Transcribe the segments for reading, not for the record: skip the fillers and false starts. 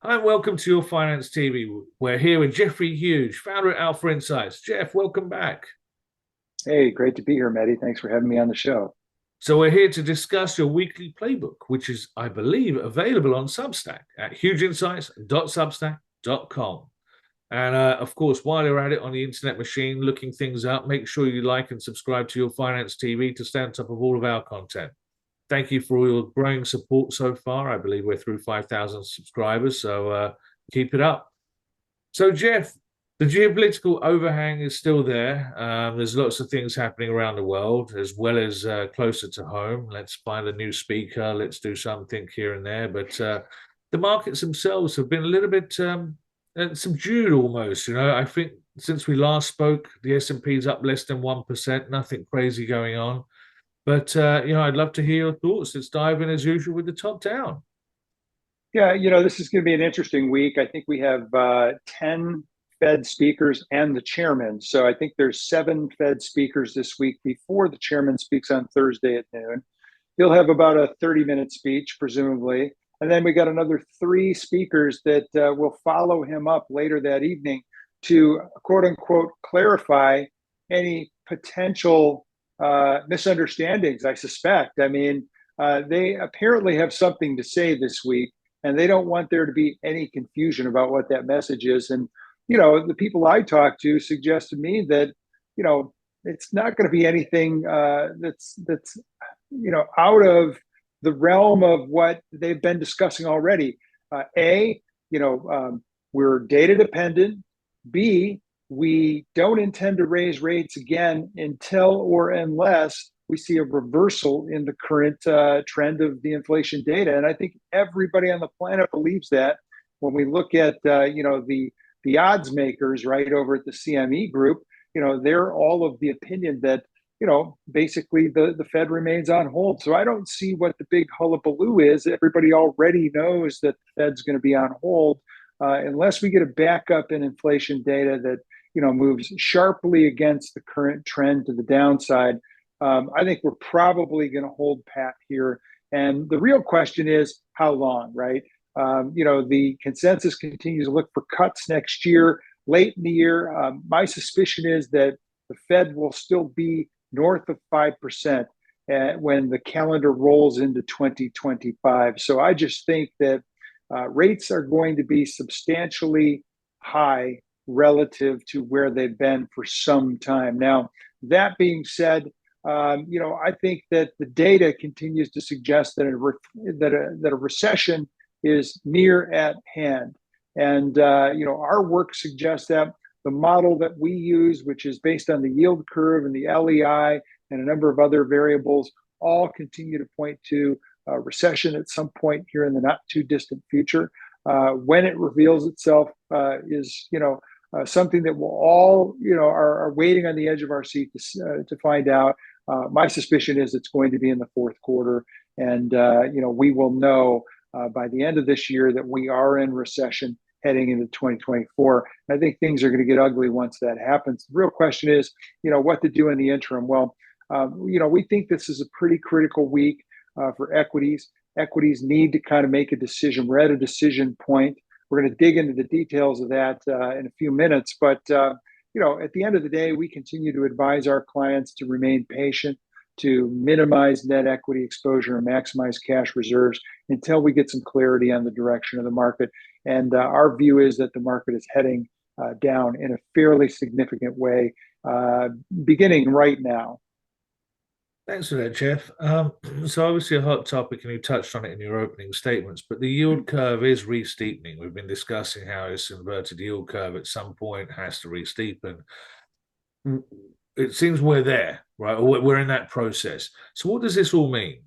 And welcome to Your Finance TV. We're here with Jeffrey Hughes, founder at Alpha Insights. Jeff, welcome back. Hey, great to be here, Mehdi. Thanks for having me on the show. So we're here to discuss your weekly playbook, which is, I believe, available on Substack at hugeinsights.substack.com. And of course, while you're at it on the internet machine, looking things up, make sure you like and subscribe to Your Finance TV to stay on top of all of our content. Thank you for all your growing support so far. I believe we're through 5,000 subscribers, so keep it up. So, Jeff, the geopolitical overhang is still there. There's lots of things happening around the world, as well as closer to home. Let's find a new speaker. Let's do something here and there. But the markets themselves have been a little bit subdued almost. I think since we last spoke, the S&P's up less than 1%. Nothing crazy going on. But, I'd love to hear your thoughts. Let's dive in as usual with the top down. Yeah, this is going to be an interesting week. I think we have 10 Fed speakers and the chairman. So I think there's 7 Fed speakers this week before the chairman speaks on Thursday at noon. He'll have about a 30-minute speech, presumably. And then we got another 3 speakers that will follow him up later that evening to, quote unquote, clarify any potential misunderstandings, I suspect. I mean, they apparently have something to say this week, and they don't want there to be any confusion about what that message is. And, the people I talk to suggest to me that, it's not going to be anything that's out of the realm of what they've been discussing already. We're data dependent. B, we don't intend to raise rates again until or unless we see a reversal in the current trend of the inflation data. And I think everybody on the planet believes that. When we look at the odds makers right over at the CME group, they're all of the opinion that basically the Fed remains on hold. So I don't see what the big hullabaloo is. Everybody already knows that the Fed's going to be on hold unless we get a backup in inflation data that moves sharply against the current trend to the downside. I think we're probably going to hold pat here. And the real question is how long, right? The consensus continues to look for cuts next year, late in the year. My suspicion is that the Fed will still be north of 5% when the calendar rolls into 2025. So I just think that rates are going to be substantially high relative to where they've been for some time. Now, that being said, I think that the data continues to suggest that a recession is near at hand. And, our work suggests that the model that we use, which is based on the yield curve and the LEI and a number of other variables, all continue to point to a recession at some point here in the not too distant future. When it reveals itself is, something that we'll all, are waiting on the edge of our seat to find out. My suspicion is it's going to be in the fourth quarter. And, we will know by the end of this year that we are in recession heading into 2024. And I think things are going to get ugly once that happens. The real question is, what to do in the interim. Well, we think this is a pretty critical week for equities. Equities need to kind of make a decision. We're at a decision point. We're going to dig into the details of that in a few minutes. But, at the end of the day, we continue to advise our clients to remain patient, to minimize net equity exposure and maximize cash reserves until we get some clarity on the direction of the market. And our view is that the market is heading down in a fairly significant way, beginning right now. Thanks for that, Jeff. So obviously a hot topic, and you touched on it in your opening statements, but the yield curve is re-steepening. We've been discussing how this inverted yield curve at some point has to re-steepen. It seems we're there, right? We're in that process. So what does this all mean?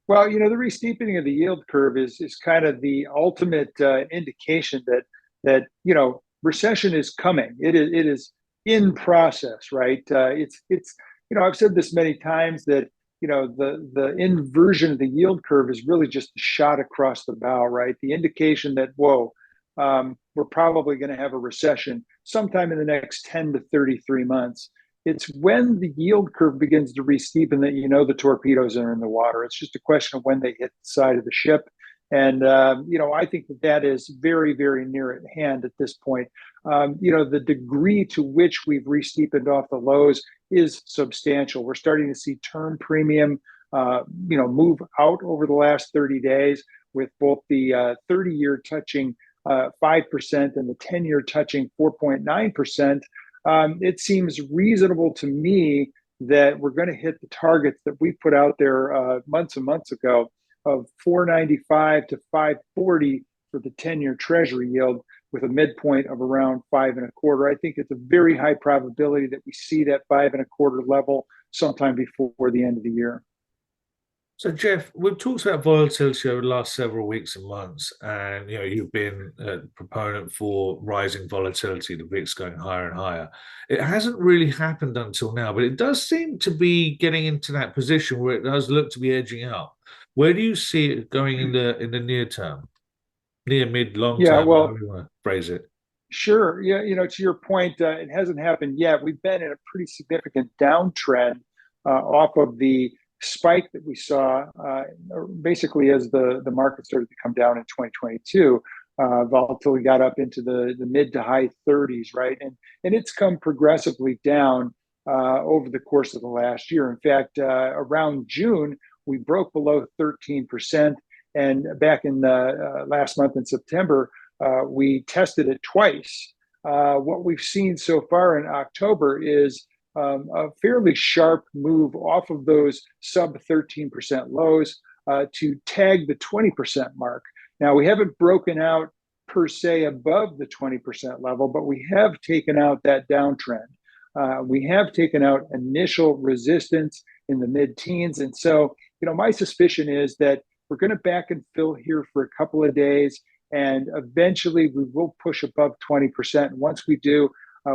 Well, the re-steepening of the yield curve is kind of the ultimate indication that recession is coming. It is in process, right? It's I've said this many times that the inversion of the yield curve is really just a shot across the bow, right? The indication that we're probably going to have a recession sometime in the next 10 to 33 months. It's when the yield curve begins to re-steepen that the torpedoes are in the water. It's just a question of when they hit the side of the ship. And, I think that is very, very near at hand at this point. The degree to which we've re-steepened off the lows is substantial. We're starting to see term premium, move out over the last 30 days, with both the 30-year touching 5% and the 10-year touching 4.9%. It seems reasonable to me that we're going to hit the targets that we put out there months and months ago of 495 to 540 for the 10-year Treasury yield, with a midpoint of around 5.25. I think it's a very high probability that we see that 5.25 level sometime before the end of the year. So, Jeff, we've talked about volatility over the last several weeks and months, and you've been a proponent for rising volatility, the VIX going higher and higher. It hasn't really happened until now, but it does seem to be getting into that position where it does look to be edging up. Where do you see it going in the near term, near, mid, long Yeah, term, well, however you want to phrase it? sure. Yeah, to your point, it hasn't happened yet. We've been in a pretty significant downtrend off of the spike that we saw basically as the market started to come down in 2022. Volatility got up into the mid to high 30s, right? And it's come progressively down over the course of the last year. In fact, around June, we broke below 13%. And back in the last month in September, we tested it twice. What we've seen so far in October is a fairly sharp move off of those sub 13% lows to tag the 20% mark. Now, we haven't broken out per se above the 20% level, but we have taken out that downtrend. We have taken out initial resistance in the mid-teens. And so, my suspicion is that we're going to back and fill here for a couple of days, and eventually we will push above 20%. And once we do,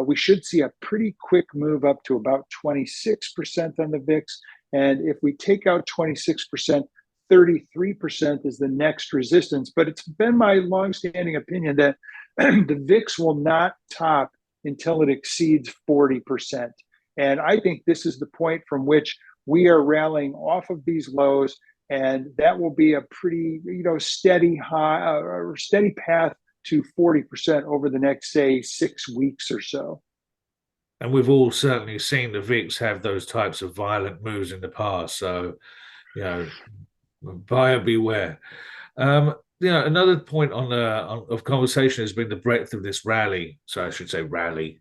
we should see a pretty quick move up to about 26% on the VIX. And if we take out 26%, 33% is the next resistance. But it's been my longstanding opinion that the VIX will not top until it exceeds 40%. And I think this is the point from which we are rallying off of these lows, and that will be a pretty, steady high or steady path to 40% over the next, say, 6 weeks or so. And we've all certainly seen the VIX have those types of violent moves in the past. So, buyer beware. Another point of conversation has been the breadth of this rally. So I should say rally.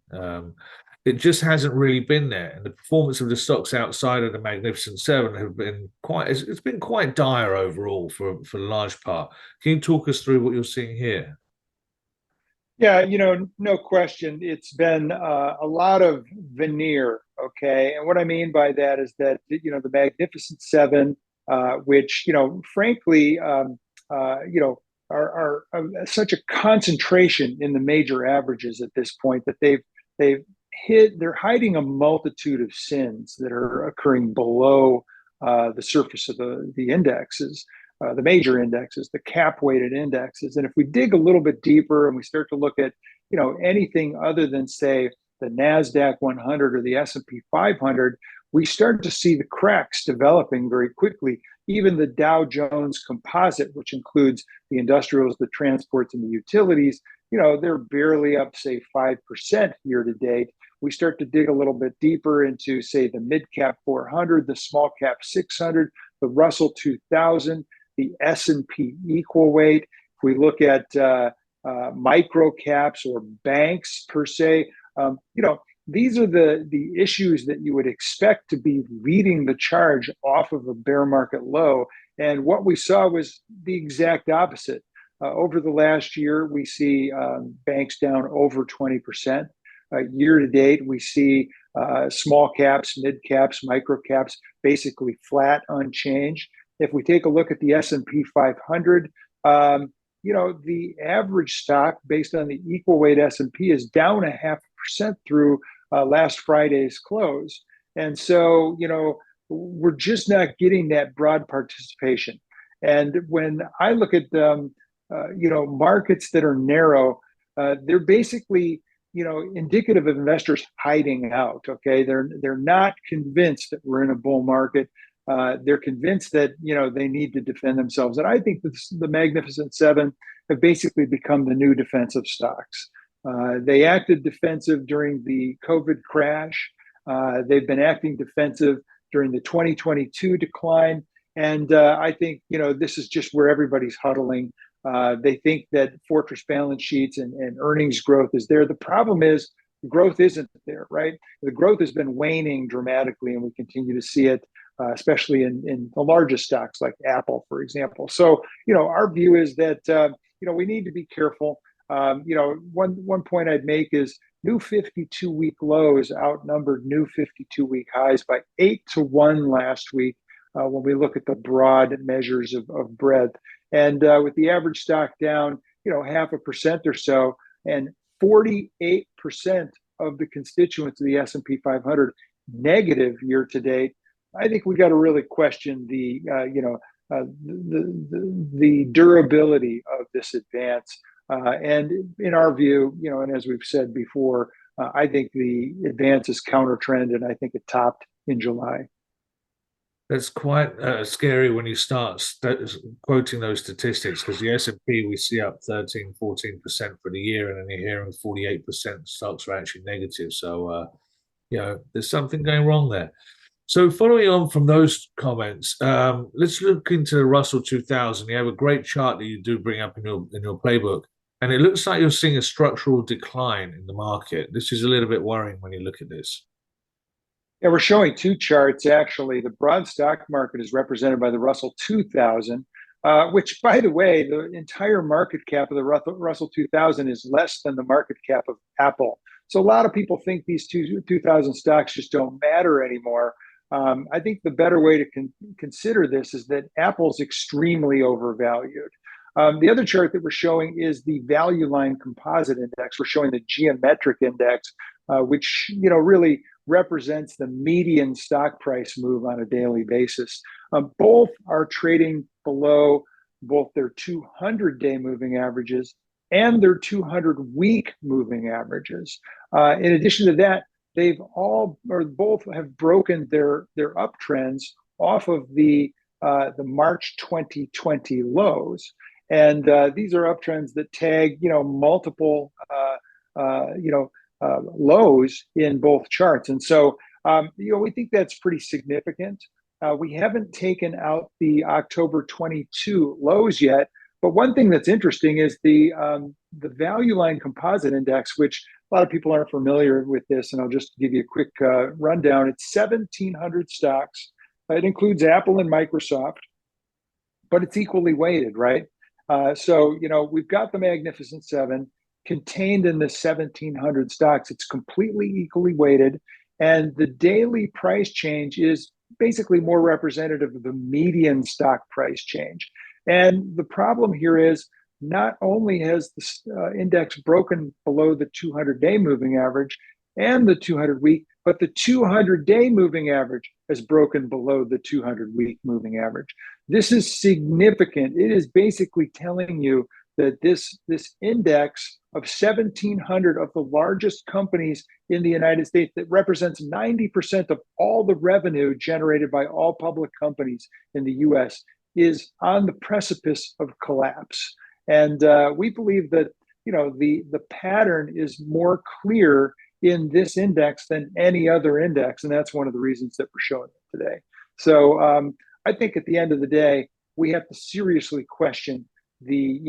It just hasn't really been there, and the performance of the stocks outside of the Magnificent Seven have been it's been quite dire overall for the large part. Can you talk us through what you're seeing here? Yeah, no question. It's been a lot of veneer, okay? And what I mean by that is that, the Magnificent Seven, which, frankly, are such a concentration in the major averages at this point that they're hiding a multitude of sins that are occurring below the surface of the indexes, the major indexes, the cap-weighted indexes. And if we dig a little bit deeper and we start to look at, anything other than, say, the NASDAQ 100 or the S&P 500, we start to see the cracks developing very quickly. Even the Dow Jones Composite, which includes the industrials, the transports, and the utilities, they're barely up, say, 5% year to date. We start to dig a little bit deeper into, say, the mid-cap 400, the small-cap 600, the Russell 2000, the S&P equal weight. If we look at micro caps or banks per se, these are the issues that you would expect to be leading the charge off of a bear market low. And what we saw was the exact opposite. Over the last year, we see banks down over 20%. Year to date, we see small caps, mid caps, micro caps basically flat, unchanged. If we take a look at the S&P 500, the average stock based on the equal weight S&P is down 0.5% through last Friday's close. And so, we're just not getting that broad participation. And when I look at markets that are narrow, they're basically, indicative of investors hiding out. Okay, they're not convinced that we're in a bull market. They're convinced that they need to defend themselves, and I think the Magnificent Seven have basically become the new defensive stocks. They acted defensive during the COVID crash. They've been acting defensive during the 2022 decline, and I think this is just where everybody's huddling. They think that fortress balance sheets and earnings growth is there. The problem is growth isn't there, right? The growth has been waning dramatically, and we continue to see it, especially in the largest stocks like Apple, for example. So, our view is that, we need to be careful. One point I'd make is new 52-week lows outnumbered new 52-week highs by 8-1 last week when we look at the broad measures of breadth. And with the average stock down, 0.5% or so, and 48% of the constituents of the S&P 500 negative year to date, I think we got to really question the durability of this advance. And in our view, and as we've said before, I think the advance is counter trend, and I think it topped in July. That's quite scary when you start quoting those statistics, because the S&P we see up 13-14% for the year, and then you're hearing 48% stocks are actually negative. So, there's something going wrong there. So following on from those comments, let's look into the Russell 2000. You have a great chart that you do bring up in your playbook, and it looks like you're seeing a structural decline in the market. This is a little bit worrying when you look at this. Yeah, we're showing two charts, actually. The broad stock market is represented by the Russell 2000, which, by the way, the entire market cap of the Russell 2000 is less than the market cap of Apple. So a lot of people think these 2000 stocks just don't matter anymore. I think the better way to consider this is that Apple's extremely overvalued. The other chart that we're showing is the value line composite index. We're showing the geometric index, which really represents the median stock price move on a daily basis. Both are trading below both their 200-day moving averages and their 200-week moving averages. In addition to that, both have broken their uptrends off of the March 2020 lows, and these are uptrends that tag multiple lows in both charts. And so, we think that's pretty significant. We haven't taken out the October 22 lows yet, but one thing that's interesting is the value line composite index, which a lot of people aren't familiar with this, and I'll just give you a quick rundown. It's 1,700 stocks. It includes Apple and Microsoft, but it's equally weighted, right? So, we've got the Magnificent Seven contained in the 1,700 stocks. It's completely equally weighted, and the daily price change is basically more representative of the median stock price change. And the problem here is not only has the index broken below the 200-day moving average and the 200-week, but the 200-day moving average has broken below the 200-week moving average. This is significant. It is basically telling you that this index of 1,700 of the largest companies in the United States, that represents 90% of all the revenue generated by all public companies in the US, is on the precipice of collapse. And we believe that the pattern is more clear in this index than any other index, and that's one of the reasons that we're showing it today. So I think at the end of the day, we have to seriously question the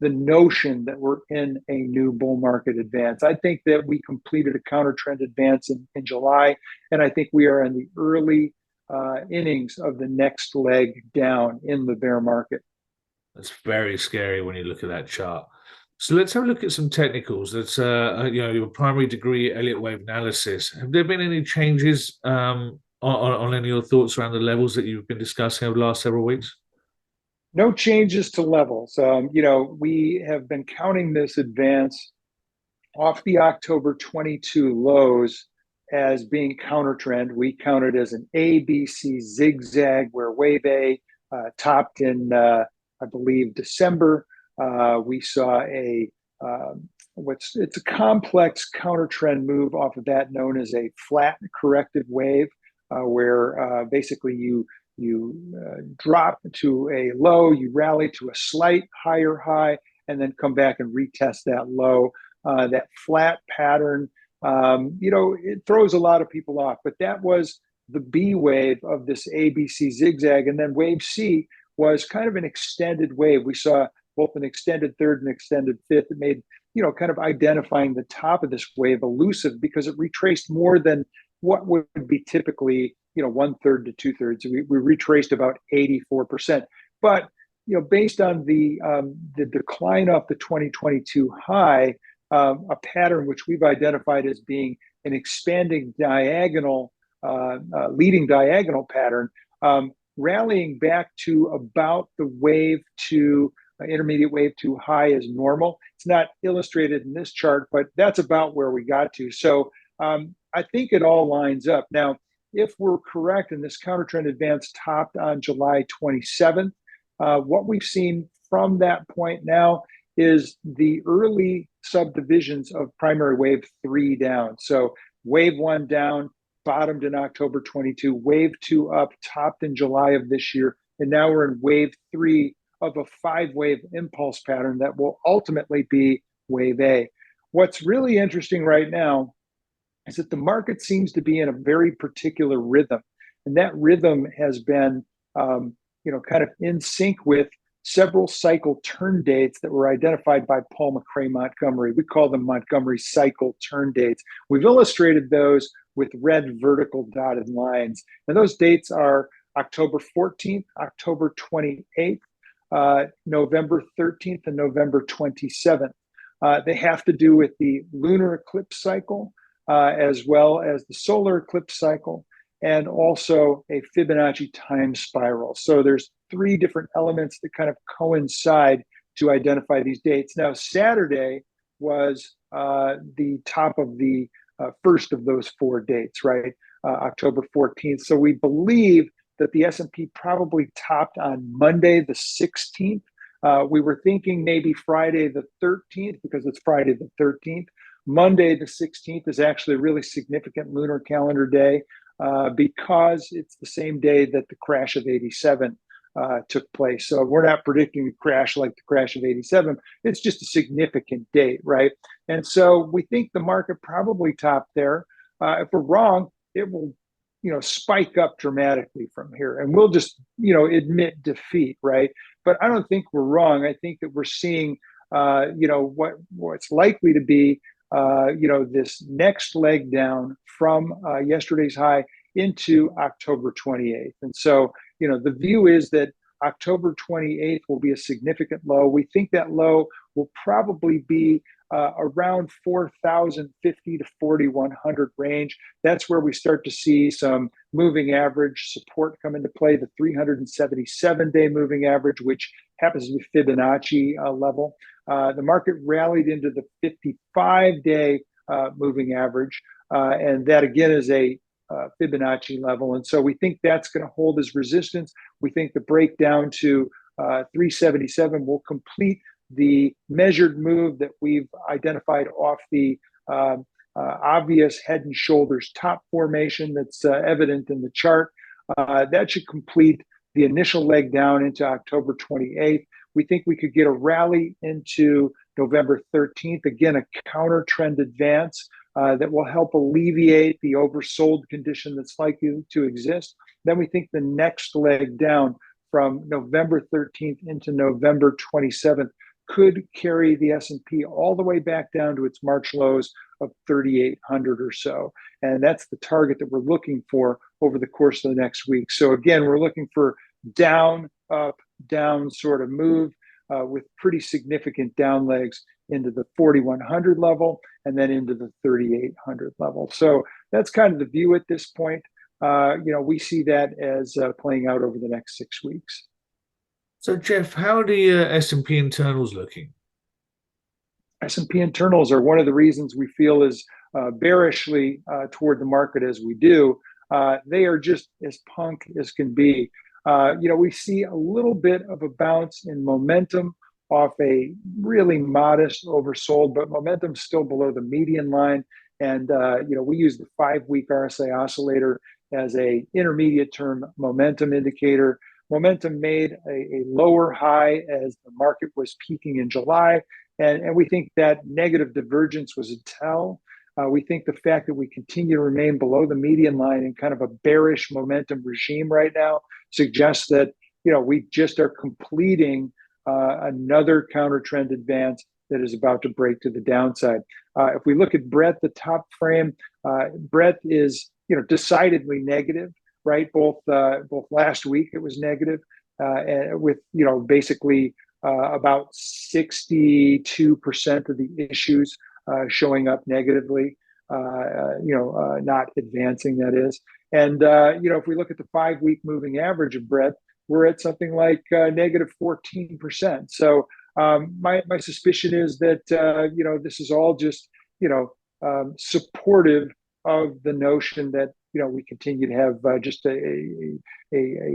notion that we're in a new bull market advance. I think that we completed a counter trend advance in July, and I think we are in the early innings of the next leg down in the bear market. That's very scary when you look at that chart. So let's have a look at some technicals. That's your primary degree Elliott Wave analysis. Have there been any changes on any of your thoughts around the levels that you've been discussing over the last several weeks? No changes to levels. We have been counting this advance off the October 22 lows as being counter trend. We count it as an ABC zigzag, where wave A topped in, I believe, December. We saw it's a complex counter trend move off of that, known as a flat corrective wave, where basically you drop to a low, you rally to a slight higher high, and then come back and retest that low. That flat pattern, it throws a lot of people off, but that was the B wave of this ABC zigzag. And then wave C was kind of an extended wave. We saw both an extended third and extended fifth. It made, kind of identifying the top of this wave elusive because it retraced more than what would be typically, 1/3 to 2/3. We retraced about 84%. But, based on the decline off the 2022 high, a pattern which we've identified as being an expanding diagonal, leading diagonal pattern, rallying back to about the wave to intermediate wave to high is normal. It's not illustrated in this chart, but that's about where we got to. So I think it all lines up. Now, if we're correct and this counter trend advance topped on July 27th, what we've seen from that point now is the early subdivisions of primary wave 3 down. So wave 1 down, bottomed in October 22, wave 2 up, topped in July of this year, and now we're in wave 3 of a 5-wave impulse pattern that will ultimately be wave A. What's really interesting right now is that the market seems to be in a very particular rhythm, and that rhythm has been, kind of in sync with several cycle turn dates that were identified by Paul McCray Montgomery. We call them Montgomery cycle turn dates. We've illustrated those with red vertical dotted lines, and those dates are October 14th, October 28th, November 13th, and November 27th. They have to do with the lunar eclipse cycle, as well as the solar eclipse cycle, and also a Fibonacci time spiral. So there's 3 different elements that kind of coincide to identify these dates. Now, Saturday was the top of the first of those 4 dates, right? October 14th. So we believe that the S&P probably topped on Monday the 16th. We were thinking maybe Friday the 13th because it's Friday the 13th. Monday the 16th is actually a really significant lunar calendar day because it's the same day that the crash of 87 took place. So we're not predicting a crash like the crash of 87. It's just a significant date, right? And so we think the market probably topped there. If we're wrong, it will spike up dramatically from here, and we'll just admit defeat, right? But I don't think we're wrong. I think that we're seeing what's likely to be this next leg down from yesterday's high into October 28th. And so the view is that October 28th will be a significant low. We think that low will probably be around 4,050 to 4,100 range. That's where we start to see some moving average support come into play, the 377-day moving average, which happens to be Fibonacci level. The market rallied into the 55-day moving average, and that again is a Fibonacci level. And so we think that's going to hold as resistance. We think the breakdown to 377 will complete the measured move that we've identified off the obvious head and shoulders top formation that's evident in the chart. That should complete the initial leg down into October 28th. We think we could get a rally into November 13th, again, a counter trend advance that will help alleviate the oversold condition that's likely to exist. Then we think the next leg down from November 13th into November 27th could carry the S&P all the way back down to its March lows of 3,800 or so. And that's the target that we're looking for over the course of the next week. So again, we're looking for down, up, down sort of move with pretty significant down legs into the 4,100 level and then into the 3,800 level. So that's kind of the view at this point. We see that as playing out over the next 6 weeks. So, Jeff, how are the S&P internals looking? S&P internals are one of the reasons we feel as bearishly toward the market as we do. They are just as punk as can be. We see a little bit of a bounce in momentum off a really modest oversold, but momentum still below the median line. And, we use the 5-week RSI oscillator as a intermediate term momentum indicator. Momentum made a lower high as the market was peaking in July. And we think that negative divergence was a tell. We think the fact that we continue to remain below the median line in kind of a bearish momentum regime right now suggests that, we just are completing another counter trend advance that is about to break to the downside. If we look at breadth, the top frame, breadth is, decidedly negative, right? Both last week it was negative, with basically about 62% of the issues showing up negatively, not advancing, that is. And if we look at the 5-week moving average of breadth, we're at something like negative 14%. So my suspicion is that this is all just supportive of the notion that we continue to have just a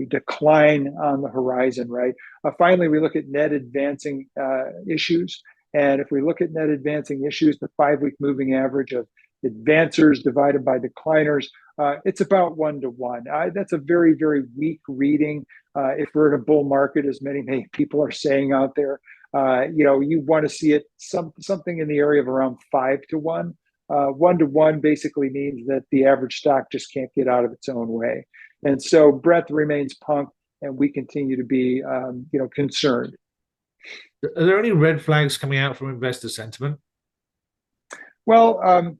decline on the horizon, right? Finally, we look at net advancing issues, and if we look at net advancing issues, the 5-week moving average of advancers divided by decliners, it's about 1-to-1. That's a very, very weak reading. If we're in a bull market, as many people are saying out there, you want to see it something in the area of around 5-to-1. 1-to-1 basically means that the average stock just can't get out of its own way. And so breadth remains punk, and we continue to be, concerned. Are there any red flags coming out from investor sentiment? Well,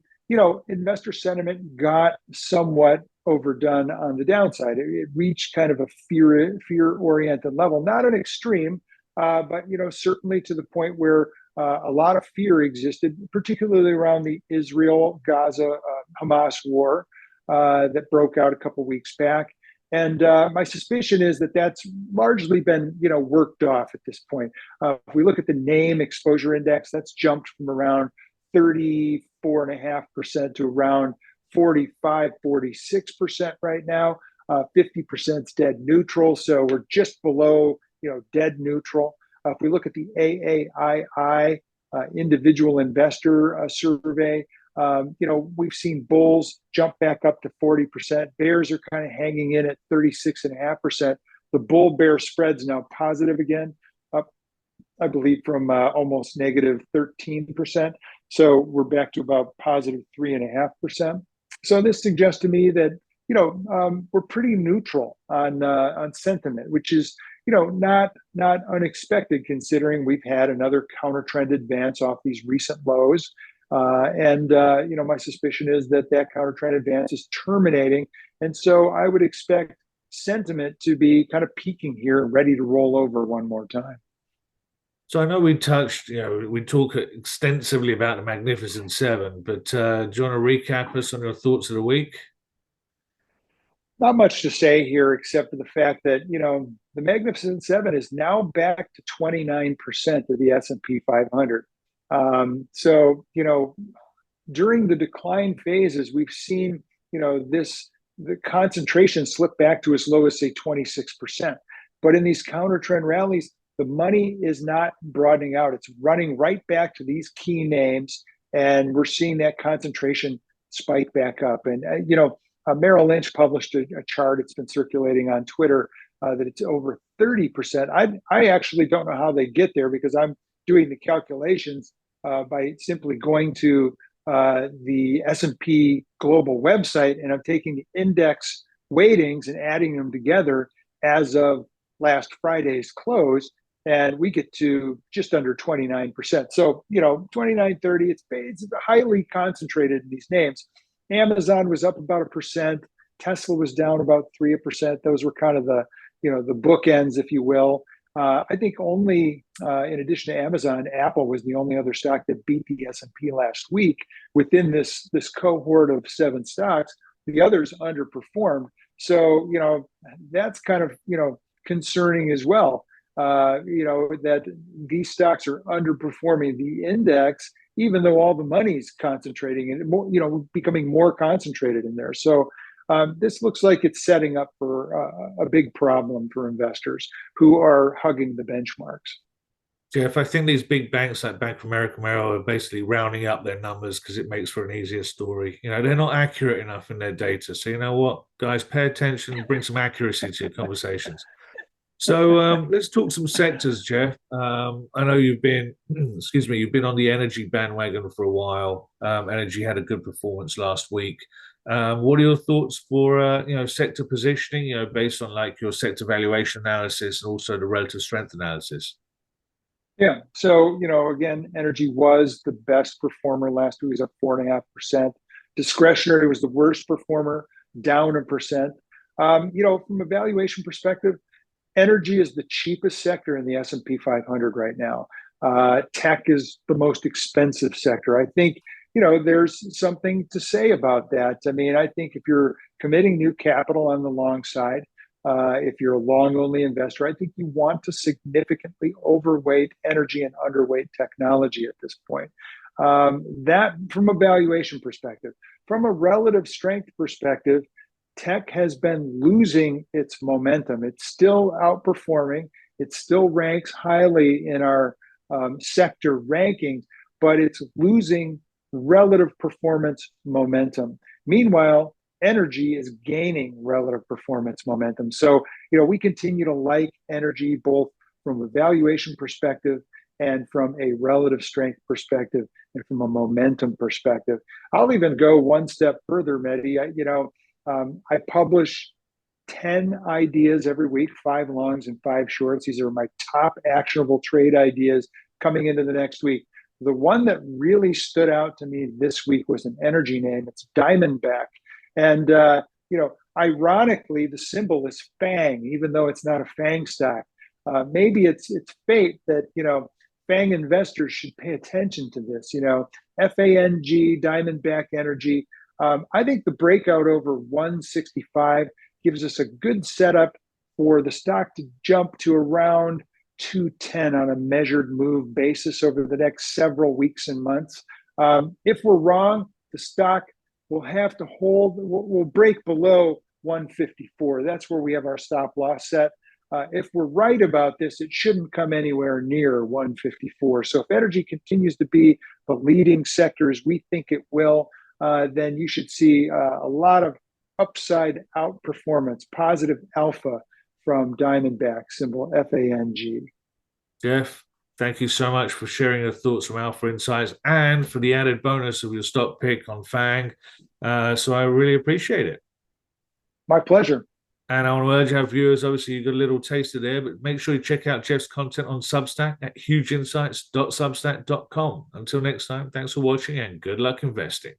investor sentiment got somewhat overdone on the downside. It reached kind of a fear-oriented level, not an extreme, but certainly to the point where a lot of fear existed, particularly around the Israel-Gaza Hamas war that broke out a couple weeks back. And my suspicion is that that's largely been, worked off at this point. If we look at the name exposure index, that's jumped from around 34.5% to around 45, 46% right now. 50% is dead neutral, so we're just below, dead neutral. If we look at the AAII individual investor survey, we've seen bulls jump back up to 40%. Bears are kind of hanging in at 36.5%. The bull-bear spread's now positive again, up, I believe, from almost negative 13%. So we're back to about positive 3.5%. So this suggests to me that we're pretty neutral on sentiment, which is not unexpected considering we've had another counter trend advance off these recent lows. And my suspicion is that counter trend advance is terminating. And so I would expect sentiment to be kind of peaking here, ready to roll over one more time. So I know we touched, we talk extensively about the Magnificent Seven, but do you want to recap us on your thoughts of the week? Not much to say here, except for the fact that, the Magnificent Seven is now back to 29% of the S&P 500. So, during the decline phases, we've seen, the concentration slip back to as low as, say, 26%. But in these counter trend rallies, the money is not broadening out. It's running right back to these key names, and we're seeing that concentration spike back up. And, Merrill Lynch published a chart. It's been circulating on Twitter that it's over 30%. I actually don't know how they get there because I'm doing the calculations by simply going to the S&P Global website, and I'm taking the index weightings and adding them together as of last Friday's close, and we get to just under 29%. So, 29, 30, it's highly concentrated in these names. Amazon was up about 1%. Tesla was down about 3%. Those were kind of the bookends, if you will. I think only, in addition to Amazon, Apple was the only other stock that beat the S&P last week within this cohort of 7 stocks. The others underperformed. So, that's kind of, concerning as well. That these stocks are underperforming the index, even though all the money's concentrating and more, becoming more concentrated in there. So this looks like it's setting up for a big problem for investors who are hugging the benchmarks. Jeff, I think these big banks like Bank of America, Merrill are basically rounding up their numbers because it makes for an easier story. They're not accurate enough in their data. So you know what, guys, pay attention and bring some accuracy to your conversations. So let's talk some sectors, Jeff. I know you've been, excuse me, you've been on the energy bandwagon for a while. Energy had a good performance last week. What are your thoughts for sector positioning? Based on like your sector valuation analysis and also the relative strength analysis. Yeah. So, again, energy was the best performer last week. It was up 4.5%. Discretionary was the worst performer, down 1%. From a valuation perspective, energy is the cheapest sector in the S&P 500 right now. Tech is the most expensive sector. I think, there's something to say about that. I mean, I think if you're committing new capital on the long side, if you're a long only investor, I think you want to significantly overweight energy and underweight technology at this point. That from a valuation perspective. From a relative strength perspective, tech has been losing its momentum. It's still outperforming. It still ranks highly in our sector rankings, but it's losing relative performance momentum. Meanwhile, energy is gaining relative performance momentum. So, we continue to like energy both from a valuation perspective and from a relative strength perspective and from a momentum perspective. I'll even go one step further, Mehdi. I publish 10 ideas every week, 5 longs and 5 shorts. These are my top actionable trade ideas coming into the next week. The one that really stood out to me this week was an energy name. It's Diamondback. And, ironically, the symbol is FANG, even though it's not a FANG stock. Maybe it's fate that, FANG investors should pay attention to this. FANG, Diamondback Energy. I think the breakout over 165 gives us a good setup for the stock to jump to around 210 on a measured move basis over the next several weeks and months. If we're wrong, the stock will have to hold, we'll break below 154. That's where we have our stop loss set. If we're right about this, it shouldn't come anywhere near 154. So if energy continues to be the leading sector as we think it will, then you should see a lot of upside outperformance, positive alpha from Diamondback, symbol FANG. Jeff, thank you so much for sharing your thoughts from Alpha Insights and for the added bonus of your stock pick on FANG. So I really appreciate it. My pleasure. And I want to urge our viewers, obviously, you got a little taster there, but make sure you check out Jeff's content on Substack at hugeinsights.substack.com. Until next time, thanks for watching and good luck investing.